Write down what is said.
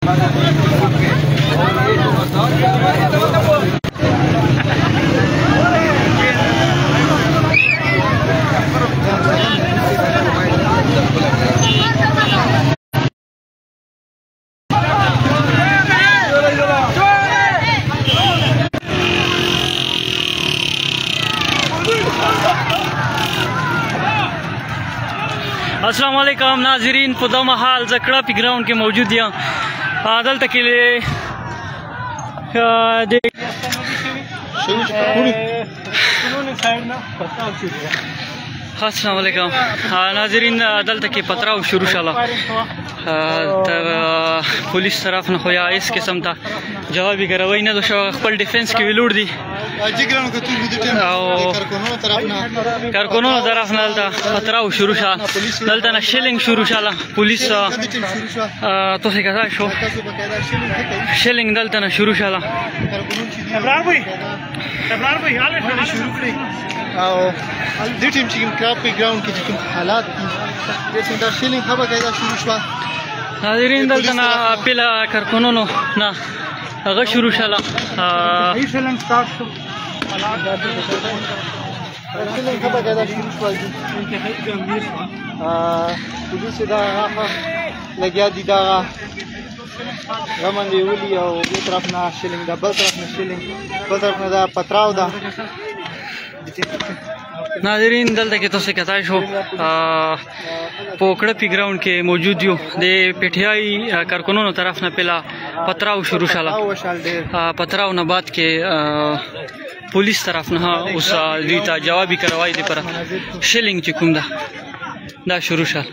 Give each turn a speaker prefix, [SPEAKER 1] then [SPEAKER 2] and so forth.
[SPEAKER 1] अस्सलाम वालेकुम नाजरीन, په دغه مهال زه کړاپي ګراوند کې موجود یم. دلته کې السلام علیکم ناظرین، دلته کې پتراو شروع شوه د پولیس طرف نه، خو یا هیڅ قسم ته جوابي ګروۍ نه ده شوې. خپل ډیفنس کې ویلوړ دي او کارکونونو طرف نه دلته پتراو شروع شوه. دلته نه شیلینګ شروع شوه. پولیس تاسې کتا شو شیلینګ دلته نه شروع شوه.
[SPEAKER 2] او دې ټیم چې کراپي ګراوند کې چې کوم حالات دي دا شیلینګ خبره کېدا شروع شوه.
[SPEAKER 1] ناظرین دلته نه پیله کارکونونو نه هغه شروع شوه.
[SPEAKER 2] شیلینګ سٹارټ شو شیلینګ خبره کېدا شروع شوه. پولیس دا هغه لګیا دي دا غمن ویلي او بل طرف نه شیلینګ دا بل طرف نه شیلینګ بل طرف نه دا پتراو دا.
[SPEAKER 1] ناظرین دلته کې تاسو کتای شو په کړاپي ګراوند کې موجود یو. د پیټیای کارکونونو طرف نه پیلا پتراو شروع شاله. پتراو نه بعد کې پولیس طرف نه اوس دوی ته جوابي کاروایی دی پر شیلینګ چې کوم دا شروع شاله.